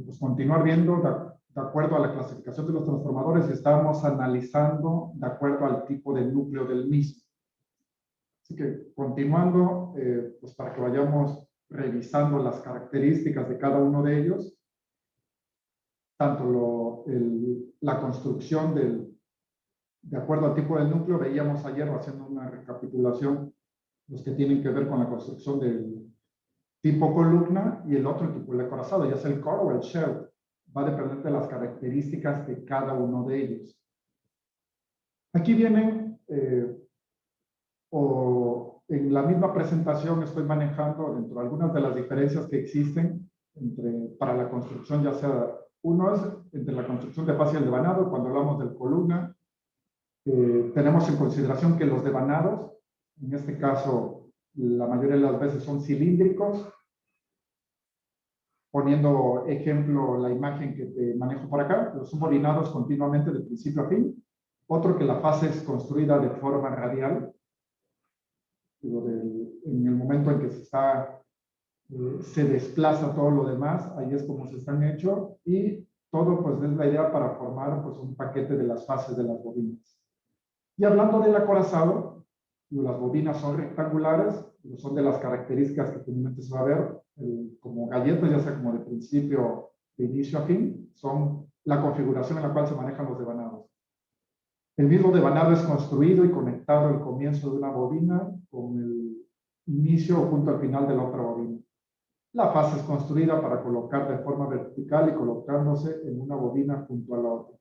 pues, continuar viendo de acuerdo a la clasificación de los transformadores y estamos analizando de acuerdo al tipo de núcleo del mismo. Así que continuando, pues para que vayamos revisando las características de cada uno de ellos, tanto la construcción de acuerdo al tipo del núcleo, veíamos ayer, haciendo una recapitulación, los que tienen que ver con la construcción del tipo columna y el otro tipo de acorazado, ya sea el core o el shell. Va a depender de las características de cada uno de ellos. Aquí vienen, o en la misma presentación estoy manejando dentro de algunas de las diferencias que existen para la construcción, ya sea, uno es entre la construcción de fase y el devanado. Cuando hablamos del columna, tenemos en consideración que los devanados, en este caso, la mayoría de las veces son cilíndricos. Poniendo ejemplo la imagen que te manejo por acá, los son bobinados continuamente de principio a fin. Otro que la fase es construida de forma radial. En el momento en que se desplaza todo lo demás, ahí es como se están hechos, y todo pues es la idea para formar pues un paquete de las fases de las bobinas. Y hablando del acorazado, las bobinas son rectangulares, son de las características que comúnmente se va a ver como galletas, ya sea como de principio, de inicio a fin, son la configuración en la cual se manejan los devanados. El mismo devanado es construido y conectado al comienzo de una bobina con el inicio o punto al final de la otra bobina. La fase es construida para colocar de forma vertical y colocándose en una bobina junto a la otra.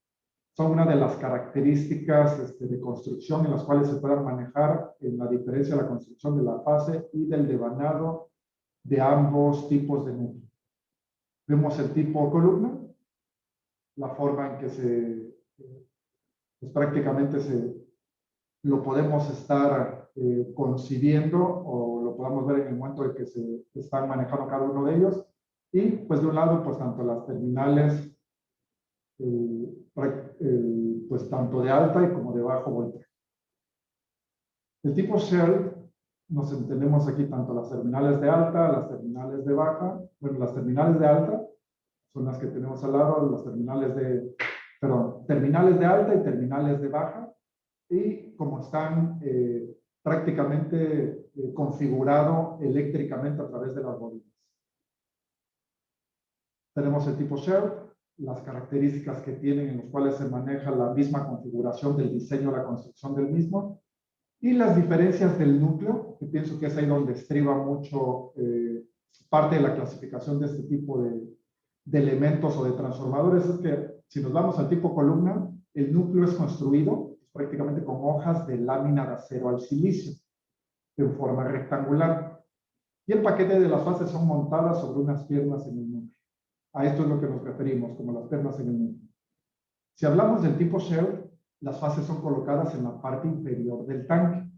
Son una de las características de construcción en las cuales se pueden manejar en la diferencia de la construcción de la fase y del devanado de ambos tipos de núcleo. Vemos el tipo columna, la forma en que pues prácticamente lo podemos estar concibiendo o lo podemos ver en el momento en que se están manejando cada uno de ellos. Y pues de un lado, pues tanto las terminales, pues tanto de alta y como de bajo voltaje. El tipo shell, nos entendemos aquí tanto las terminales de alta, las terminales de baja. Bueno, las terminales de alta son las que tenemos al lado, las terminales terminales de alta y terminales de baja, y como están prácticamente configurado eléctricamente a través de las bobinas. Tenemos el tipo shell, las características que tienen en los cuales se maneja la misma configuración del diseño, la construcción del mismo, y las diferencias del núcleo, que pienso que es ahí donde estriba mucho parte de la clasificación de este tipo de elementos o de transformadores. Es que si nos vamos al tipo columna, el núcleo es construido prácticamente con hojas de lámina de acero al silicio en forma rectangular, y el paquete de las fases son montadas sobre unas piernas en el núcleo. A esto es lo que nos referimos como las piernas en el núcleo. Si hablamos del tipo shell, las fases son colocadas en la parte inferior del tanque.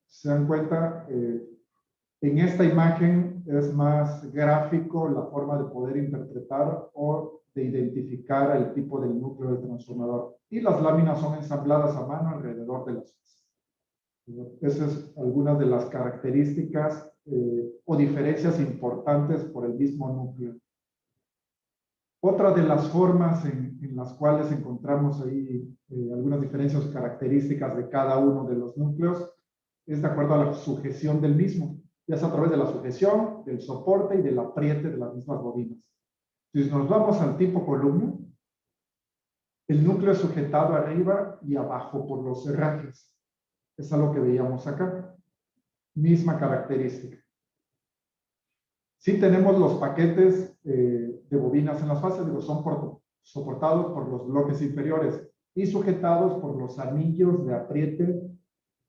Se dan cuenta, en esta imagen es más gráfico la forma de poder interpretar o de identificar el tipo del núcleo del transformador. Y las láminas son ensambladas a mano alrededor de las fases. Esas son algunas de las características o diferencias importantes por el mismo núcleo. Otra de las formas en las cuales encontramos ahí algunas diferencias o características de cada uno de los núcleos es de acuerdo a la sujeción del mismo, ya sea a través de la sujeción, del soporte y del apriete de las mismas bobinas. Si nos vamos al tipo columna, el núcleo es sujetado arriba y abajo por los herrajes. Es algo que veíamos acá. Misma característica. Sí tenemos los paquetes de bobinas en las fases, son soportados por los bloques inferiores y sujetados por los anillos de apriete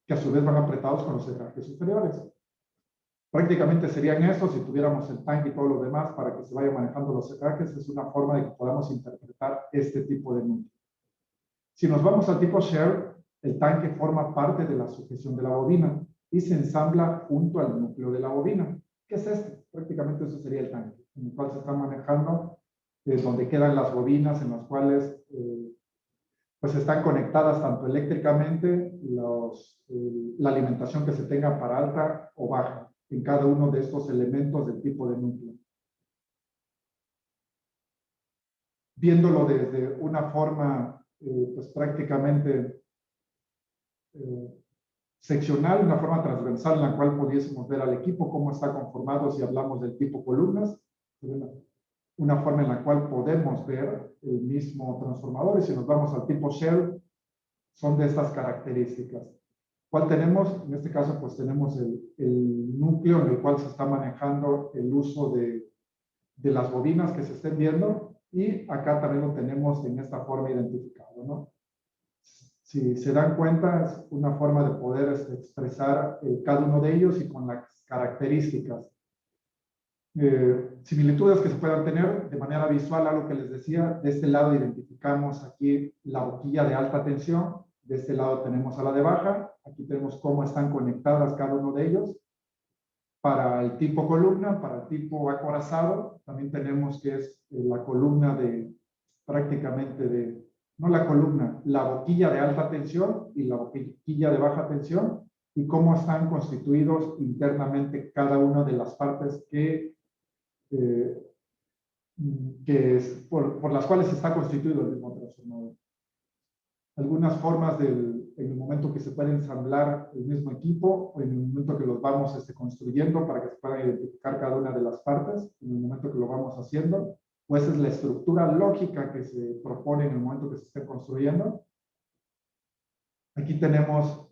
que a su vez van apretados con los herrajes superiores. Prácticamente serían estos si tuviéramos el tanque y todo lo demás para que se vayan manejando los herrajes. Es una forma de que podamos interpretar este tipo de núcleo. Si nos vamos al tipo shell, el tanque forma parte de la sujeción de la bobina y se ensambla junto al núcleo de la bobina. ¿Qué es esto? Prácticamente eso sería el tanque, en el cual se está manejando, donde quedan las bobinas en las cuales pues están conectadas tanto eléctricamente la alimentación que se tenga para alta o baja en cada uno de estos elementos del tipo de núcleo. viéndolo desde una forma pues prácticamente seccional, una forma transversal en la cual pudiésemos ver al equipo, cómo está conformado si hablamos del tipo columnas, una forma en la cual podemos ver el mismo transformador, y si nos vamos al tipo shell, son de estas características. ¿Cuál tenemos? En este caso, pues tenemos el núcleo en el cual se está manejando el uso de las bobinas que se estén viendo, y acá también lo tenemos en esta forma identificado, ¿no? Si se dan cuenta, es una forma de poder expresar cada uno de ellos y con las características. Similitudes que se puedan tener de manera visual, algo que les decía, de este lado identificamos aquí la boquilla de alta tensión, de este lado tenemos a la de baja, aquí tenemos cómo están conectadas cada uno de ellos. Para el tipo columna, para el tipo acorazado, también tenemos que es la columna de prácticamente de, no la columna, la boquilla de alta tensión y la boquilla de baja tensión, y cómo están constituidos internamente cada una de las partes por las cuales está constituido el mismo transformador. Algunas formas en el momento que se puede ensamblar el mismo equipo, o en el momento que los vamos construyendo para que se pueda identificar cada una de las partes, en el momento que lo vamos haciendo, pues es la estructura lógica que se propone en el momento que se esté construyendo. Aquí tenemos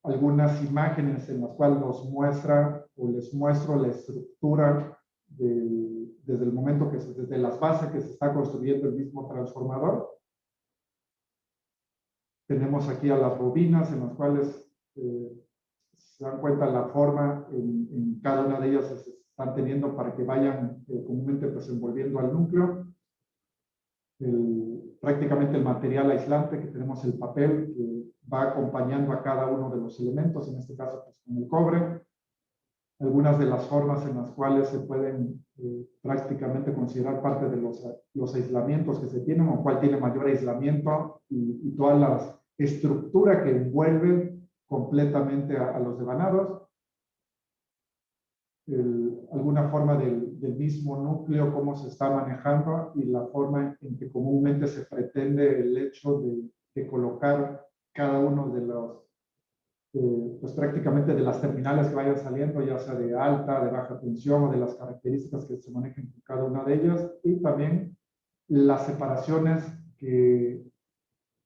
algunas imágenes en las cuales nos muestra o les muestro la estructura desde el momento desde las bases que se está construyendo el mismo transformador. Tenemos aquí a las bobinas en las cuales se dan cuenta la forma en cada una de ellas se están teniendo para que vayan comúnmente pues envolviendo al núcleo. Prácticamente el material aislante que tenemos, el papel que va acompañando a cada uno de los elementos, en este caso pues con el cobre. Algunas de las formas en las cuales se pueden prácticamente considerar parte de los aislamientos que se tienen, o cuál tiene mayor aislamiento, y toda la estructura que envuelve completamente a los devanados. Alguna forma del mismo núcleo, cómo se está manejando, y la forma en que comúnmente se pretende el hecho de colocar cada uno de los pues prácticamente de las terminales que vayan saliendo, ya sea de alta, de baja tensión, o de las características que se manejen en cada una de ellas, y también las separaciones que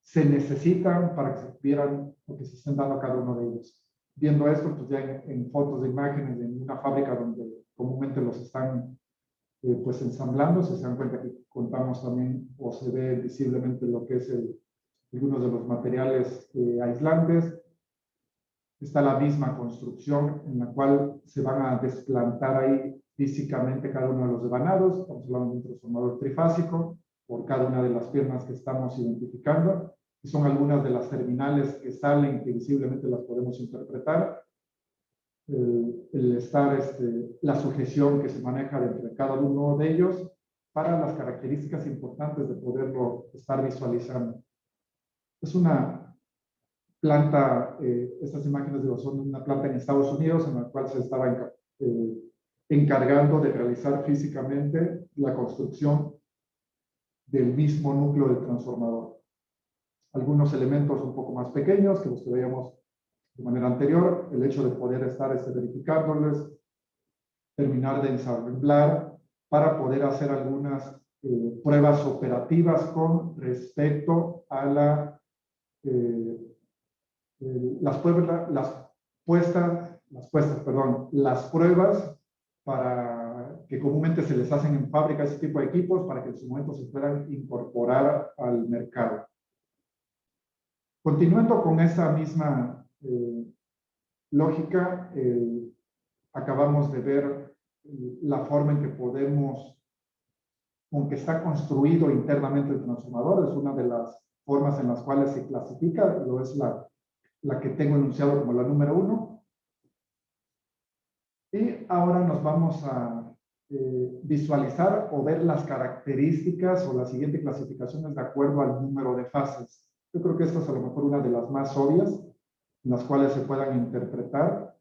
se necesitan para que se vieran o que se estén dando a cada uno de ellos. Viendo esto, pues ya en fotos de imágenes en una fábrica donde comúnmente los están pues ensamblando, se dan cuenta que contamos también, o se ve visiblemente lo que es algunos de los materiales aislantes. Está la misma construcción en la cual se van a desplantar ahí físicamente cada uno de los devanados. Estamos hablando de un transformador trifásico por cada una de las piernas que estamos identificando, y son algunas de las terminales que salen, que visiblemente las podemos interpretar. La sujeción que se maneja entre cada uno de ellos para las características importantes de poderlo estar visualizando. Es una planta, estas imágenes son una planta en Estados Unidos en la cual se estaba encargando de realizar físicamente la construcción del mismo núcleo del transformador. Algunos elementos un poco más pequeños que los que veíamos de manera anterior, el hecho de poder estar verificándoles, terminar de ensamblar para poder hacer algunas pruebas operativas con respecto a las pruebas para que comúnmente se les hacen en fábrica ese tipo de equipos para que en su momento se puedan incorporar al mercado. Continuando con esa misma lógica, acabamos de ver la forma en que podemos, aunque está construido internamente el transformador, es una de las formas en las cuales se clasifica, lo es la que tengo enunciado como la número 1. Y ahora nos vamos a visualizar o ver las características o la siguiente clasificación es de acuerdo al número de fases. Yo creo que esta es a lo mejor una de las más obvias, en las cuales se puedan interpretar.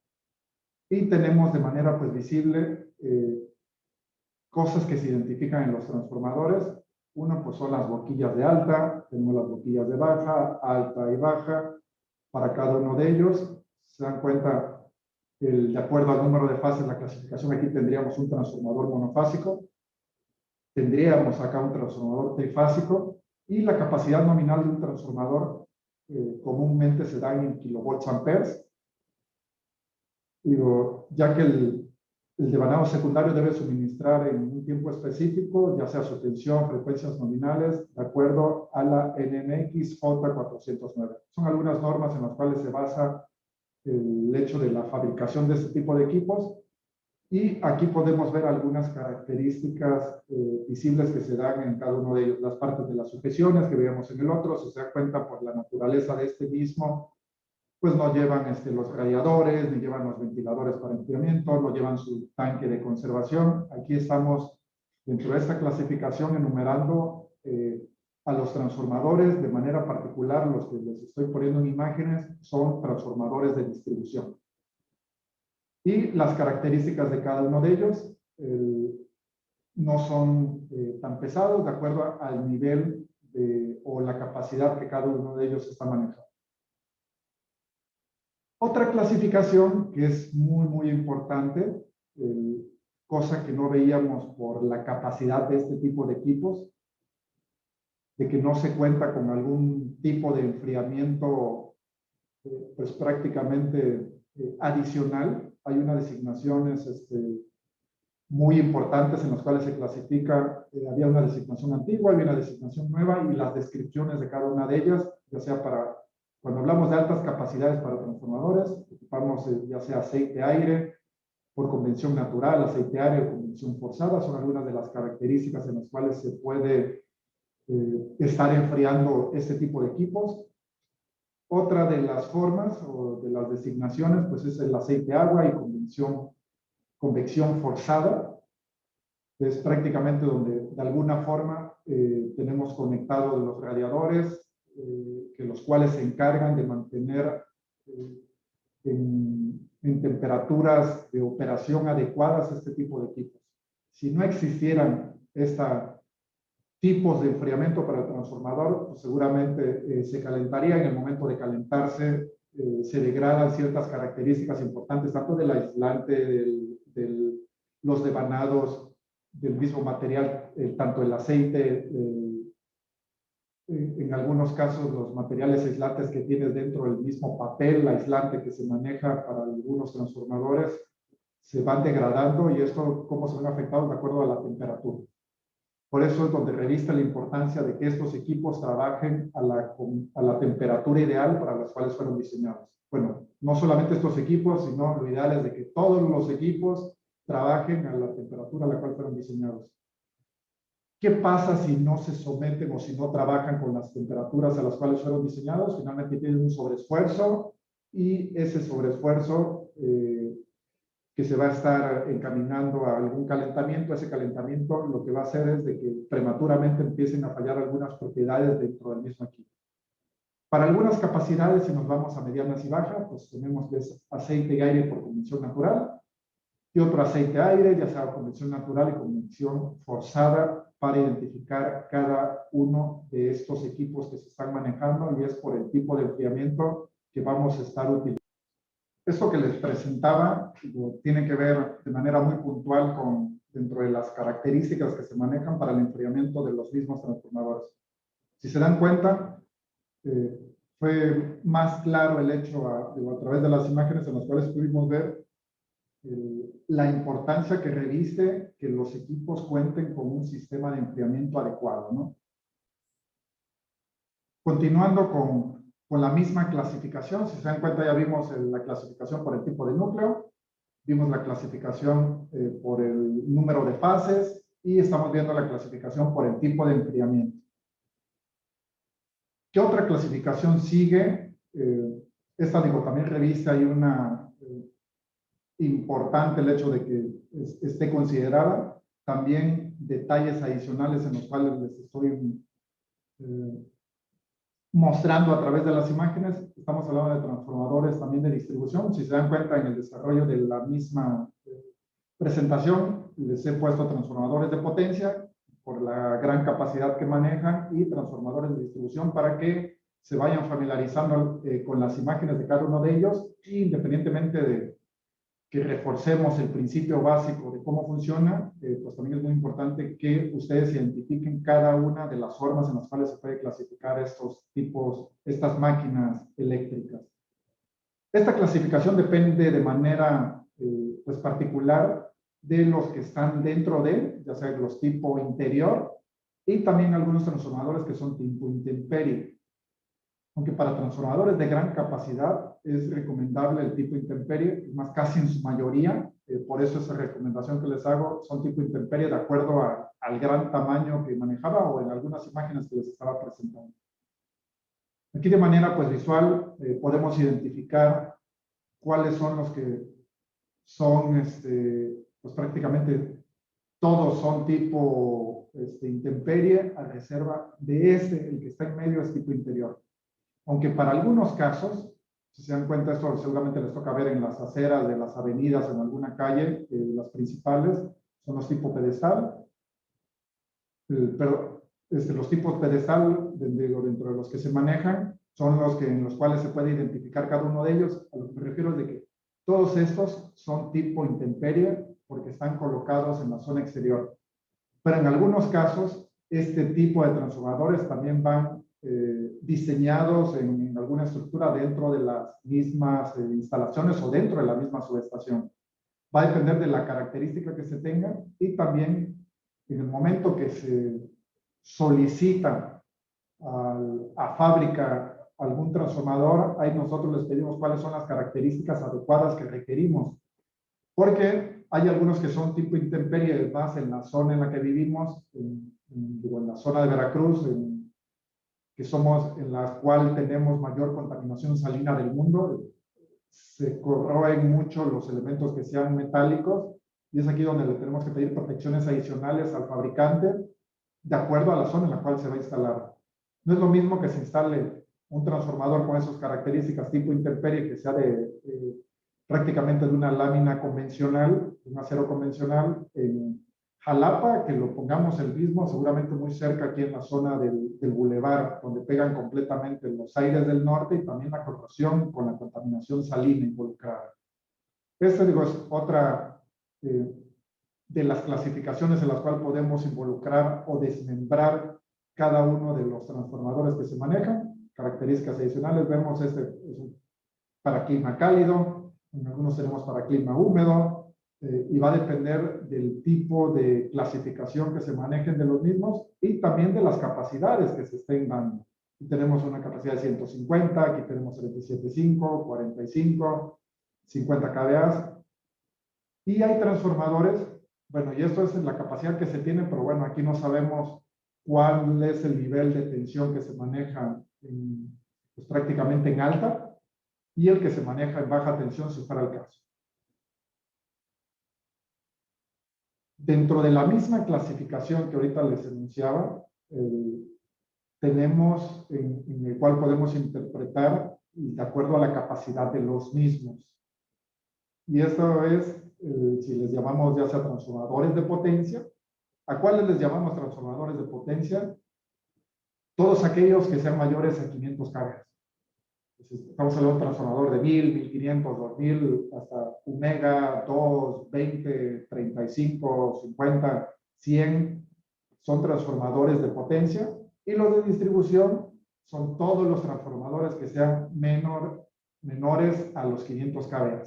Y tenemos de manera pues visible cosas que se identifican en los transformadores. Uno, pues son las boquillas de alta, tenemos las boquillas de baja, alta y baja, para cada uno de ellos. Se dan cuenta, de acuerdo al número de fases, la clasificación, aquí tendríamos un transformador monofásico, tendríamos acá un transformador trifásico, y la capacidad nominal de un transformador comúnmente se da en kilovolts amperes. Digo, ya que el devanado secundario debe suministrar en un tiempo específico, ya sea su tensión, frecuencias nominales, de acuerdo a la NMX J409. Son algunas normas en las cuales se basa el hecho de la fabricación de este tipo de equipos, y aquí podemos ver algunas características visibles que se dan en cada uno de ellos. Las partes de las sujeciones que veíamos en el otro, si se da cuenta por la naturaleza de este mismo, pues no llevan los radiadores, ni llevan los ventiladores para enfriamiento, no llevan su tanque de conservación. Aquí estamos dentro de esta clasificación enumerando a los transformadores. De manera particular, los que les estoy poniendo en imágenes son transformadores de distribución. Y las características de cada uno de ellos no son tan pesados de acuerdo al nivel o la capacidad que cada uno de ellos está manejando. Otra clasificación que es muy importante, cosa que no veíamos por la capacidad de este tipo de equipos, de que no se cuenta con algún tipo de enfriamiento pues prácticamente adicional. Hay unas designaciones muy importantes en las cuales se clasifica, había una designación antigua, había una designación nueva, y las descripciones de cada una de ellas, ya sea para, cuando hablamos de altas capacidades para transformadores, ocupamos ya sea aceite-aire, por convención natural, aceite-aire o convención forzada, son algunas de las características en las cuales se puede estar enfriando este tipo de equipos. Otra de las formas o de las designaciones, pues es el aceite-agua y convección forzada. Es prácticamente donde de alguna forma tenemos conectados los radiadores, que los cuales se encargan de mantener en temperaturas de operación adecuadas este tipo de equipos. Si no existieran tipos de enfriamiento para el transformador, pues seguramente se calentaría. En el momento de calentarse se degradan ciertas características importantes, tanto del aislante, los devanados, del mismo material, tanto el aceite, en algunos casos los materiales aislantes que tienes dentro del mismo papel aislante que se maneja para algunos transformadores, se van degradando, y esto cómo se ven afectados de acuerdo a la temperatura. Por eso es donde reviste la importancia de que estos equipos trabajen a la temperatura ideal para las cuales fueron diseñados. Bueno, no solamente estos equipos, sino lo ideal es de que todos los equipos trabajen a la temperatura a la cual fueron diseñados. ¿Qué pasa si no se someten o si no trabajan con las temperaturas a las cuales fueron diseñados? Finalmente tienen un sobreesfuerzo, y ese sobreesfuerzo que se va a estar encaminando a algún calentamiento. Ese calentamiento lo que va a hacer es de que prematuramente empiecen a fallar algunas propiedades dentro del mismo equipo. Para algunas capacidades, si nos vamos a medianas y bajas, pues tenemos que es aceite y aire por convección natural, y otro aceite-aire, ya sea convección natural y convección forzada, para identificar cada uno de estos equipos que se están manejando, y es por el tipo de enfriamiento que vamos a estar utilizando. Esto que les presentaba tiene que ver de manera muy puntual dentro de las características que se manejan para el enfriamiento de los mismos transformadores. Si se dan cuenta, fue más claro el hecho a través de las imágenes en las cuales pudimos ver la importancia que reviste que los equipos cuenten con un sistema de enfriamiento adecuado, ¿no? Continuando con la misma clasificación, si se dan cuenta, ya vimos la clasificación por el tipo de núcleo, vimos la clasificación por el número de fases, y estamos viendo la clasificación por el tipo de enfriamiento. ¿Qué otra clasificación sigue? Esta, digo, también revista, hay una importante el hecho de que esté considerada. También detalles adicionales en los cuales les estoy mostrando a través de las imágenes. Estamos hablando de transformadores también de distribución. Si se dan cuenta, en el desarrollo de la misma presentación les he puesto transformadores de potencia, por la gran capacidad que manejan, y transformadores de distribución para que se vayan familiarizando con las imágenes de cada uno de ellos, y independientemente de que reforcemos el principio básico de cómo funciona, pues también es muy importante que ustedes identifiquen cada una de las formas en las cuales se puede clasificar estos tipos, estas máquinas eléctricas. Esta clasificación depende de manera pues particular de los que están dentro de, ya sea los tipo interior, y también algunos transformadores que son tipo intemperie. Aunque para transformadores de gran capacidad es recomendable el tipo intemperie, más casi en su mayoría, por eso esa recomendación que les hago son tipo intemperie de acuerdo al gran tamaño que manejaba o en algunas imágenes que les estaba presentando. Aquí de manera pues visual podemos identificar cuáles son los que son, pues prácticamente todos son tipo intemperie, a reserva de el que está en medio es tipo interior. Aunque para algunos casos, si se dan cuenta, esto seguramente les toca ver en las aceras de las avenidas, en alguna calle, las principales, son los tipos pedestal, pero los tipos pedestal, dentro de los que se manejan, son los en los cuales se puede identificar cada uno de ellos. A lo que me refiero es de que todos estos son tipo intemperie porque están colocados en la zona exterior. Pero en algunos casos, este tipo de transformadores también van diseñados en alguna estructura dentro de las mismas instalaciones o dentro de la misma subestación. Va a depender de la característica que se tenga, y también en el momento que se solicita a fábrica algún transformador, ahí nosotros les pedimos cuáles son las características adecuadas que requerimos, porque hay algunos que son tipo intemperie, más en la zona en la que vivimos, en la zona de Veracruz, que somos en la cual tenemos mayor contaminación salina del mundo. Se corroen mucho los elementos que sean metálicos, y es aquí donde le tenemos que pedir protecciones adicionales al fabricante de acuerdo a la zona en la cual se va a instalar. No es lo mismo que se instale un transformador con esas características tipo intemperie, que sea prácticamente de una lámina convencional, un acero convencional, en Jalapa, que lo pongamos el mismo, seguramente muy cerca aquí en la zona del bulevar, donde pegan completamente los aires del norte, y también la corrosión con la contaminación salina involucrada. Esta, digo, es otra de las clasificaciones en las cuales podemos involucrar o desmembrar cada uno de los transformadores que se manejan. Características adicionales, vemos es para clima cálido, en algunos tenemos para clima húmedo, y va a depender del tipo de clasificación que se manejen de los mismos, y también de las capacidades que se estén dando. Aquí tenemos una capacidad de 150, aquí tenemos 37.5, 45, 50 kVA, y hay transformadores, bueno, y esto es la capacidad que se tiene, pero bueno, aquí no sabemos cuál es el nivel de tensión que se maneja pues prácticamente en alta, y el que se maneja en baja tensión, si fuera el caso. Dentro de la misma clasificación que ahorita les enunciaba, tenemos en el cual podemos interpretar de acuerdo a la capacidad de los mismos. Y esto es, si les llamamos ya sea transformadores de potencia. ¿A cuáles les llamamos transformadores de potencia? Todos aquellos que sean mayores a 500 kV. Estamos hablando de un transformador de 1000, 1500, 2000, hasta 1 mega, 2, 20, 35, 50, 100, son transformadores de potencia. Y los de distribución son todos los transformadores que sean menores a los 500 kV.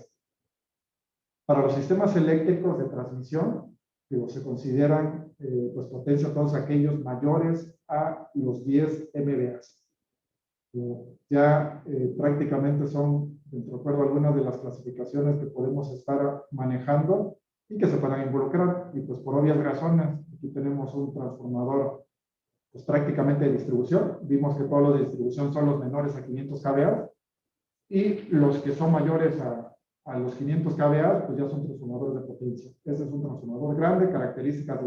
Para los sistemas eléctricos de transmisión, se consideran pues potencia todos aquellos mayores a los 10 MVA. Ya prácticamente son, de acuerdo a algunas de las clasificaciones que podemos estar manejando y que se puedan involucrar. Y pues por obvias razones, aquí tenemos un transformador pues prácticamente de distribución. Vimos que todos los de distribución son los menores a 500 kVA, y los que son mayores a los 500 kVA, pues ya son transformadores de potencia. Este es un transformador grande, características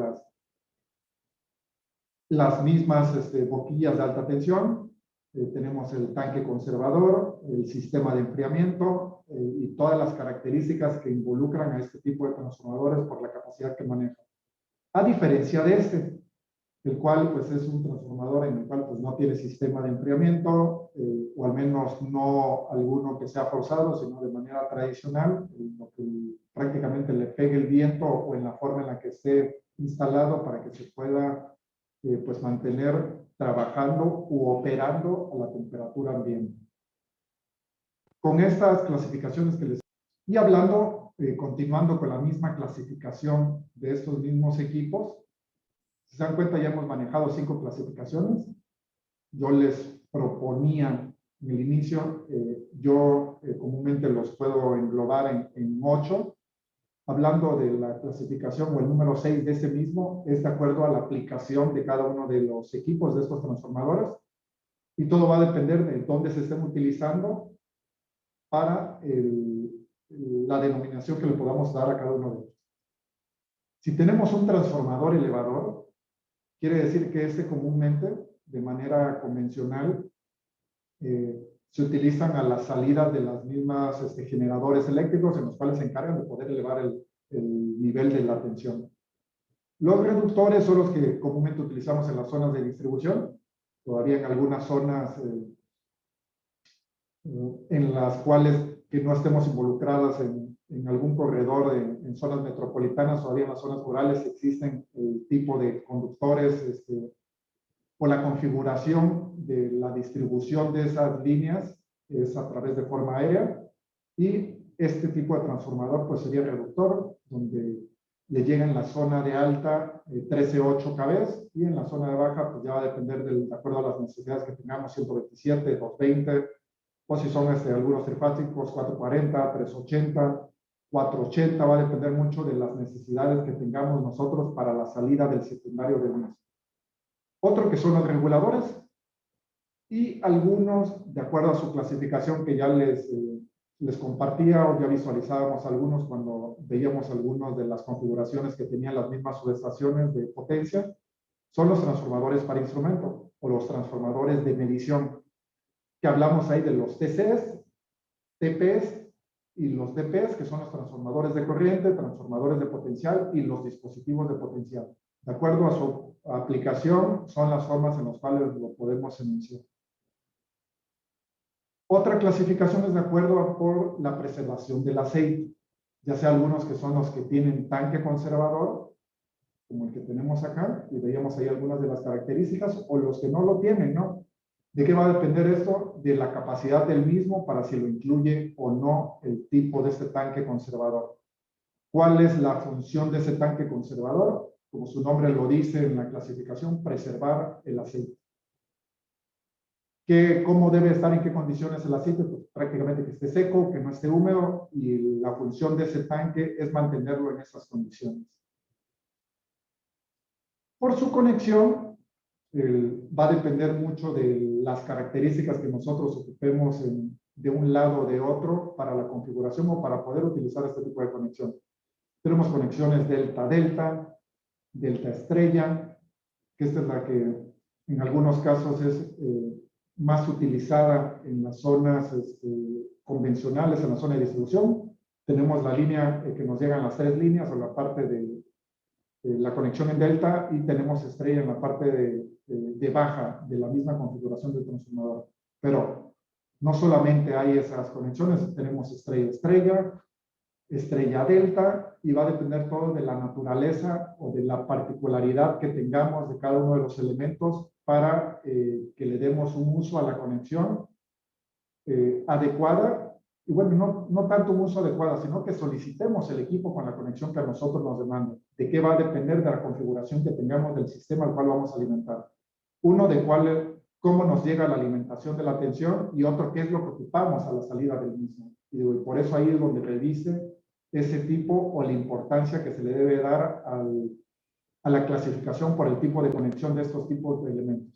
las mismas boquillas de alta tensión. Tenemos el tanque conservador, el sistema de enfriamiento y todas las características que involucran a este tipo de transformadores por la capacidad que manejan. A diferencia de el cual pues es un transformador en el cual pues no tiene sistema de enfriamiento, o al menos no alguno que sea forzado, sino de manera tradicional, lo que prácticamente le pegue el viento o en la forma en la que esté instalado para que se pueda pues mantener trabajando u operando a la temperatura ambiente. Con estas clasificaciones que les... Y hablando, continuando con la misma clasificación de estos mismos equipos, si se dan cuenta, ya hemos manejado 5 clasificaciones. Yo les proponía en el inicio, comúnmente los puedo englobar en 8. Hablando de la clasificación o el número 6 de ese mismo, es de acuerdo a la aplicación de cada uno de los equipos de estos transformadores. Y todo va a depender de dónde se estén utilizando para la denominación que le podamos dar a cada uno de ellos. Si tenemos un transformador elevador, quiere decir que este comúnmente, de manera convencional, se utilizan a las salidas de las mismas generadores eléctricos en los cuales se encargan de poder elevar el nivel de la tensión. Los reductores son los que comúnmente utilizamos en las zonas de distribución, todavía en algunas zonas en las cuales que no estemos involucradas en algún corredor en zonas metropolitanas, todavía en las zonas rurales existen el tipo de conductores o la configuración de la distribución de esas líneas es a través de forma aérea, y este tipo de transformador pues sería reductor, donde le llega en la zona de alta 13.8 kV, y en la zona de baja pues ya va a depender de acuerdo a las necesidades que tengamos, 127, 220, o si son algunos trifásicos, 440, 380, 480, va a depender mucho de las necesidades que tengamos nosotros para la salida del secundario del mismo. Otro que son los reguladores, y algunos, de acuerdo a su clasificación que ya les compartía o ya visualizábamos algunos cuando veíamos algunas de las configuraciones que tenían las mismas subestaciones de potencia, son los transformadores para instrumento o los transformadores de medición, que hablamos ahí de los TCs, TPs y los DPs, que son los transformadores de corriente, transformadores de potencial y los dispositivos de potencial. De acuerdo a su aplicación, son las formas en las cuales lo podemos enunciar. Otra clasificación es de acuerdo por la preservación del aceite, ya sea algunos que son los que tienen tanque conservador, como el que tenemos acá, y veíamos ahí algunas de las características, o los que no lo tienen, ¿no? ¿De qué va a depender esto? De la capacidad del mismo para si lo incluye o no el tipo de este tanque conservador. ¿Cuál es la función de ese tanque conservador? Como su nombre lo dice en la clasificación, preservar el aceite. ¿Cómo debe estar, en qué condiciones el aceite? Pues prácticamente que esté seco, que no esté húmedo, y la función de ese tanque es mantenerlo en esas condiciones. Por su conexión, va a depender mucho de las características que nosotros ocupemos de un lado o de otro para la configuración o para poder utilizar este tipo de conexión. Tenemos conexiones delta-delta, delta-estrella, que esta es la que en algunos casos es más utilizada en las zonas convencionales, en la zona de distribución. Tenemos la línea que nos llegan las 3 líneas o la parte de la conexión en delta, y tenemos estrella en la parte de baja de la misma configuración del transformador. Pero no solamente hay esas conexiones, tenemos estrella-estrella, estrella-delta, y va a depender todo de la naturaleza o de la particularidad que tengamos de cada uno de los elementos para que le demos un uso a la conexión adecuada. Y bueno, no tanto un uso adecuado, sino que solicitemos el equipo con la conexión que a nosotros nos demanda. ¿De qué va a depender? De la configuración que tengamos del sistema al cual vamos a alimentar. Uno, de cómo nos llega la alimentación de la tensión, y otro, qué es lo que ocupamos a la salida del mismo. Y por eso ahí es donde revise ese tipo o la importancia que se le debe dar a la clasificación por el tipo de conexión de estos tipos de elementos.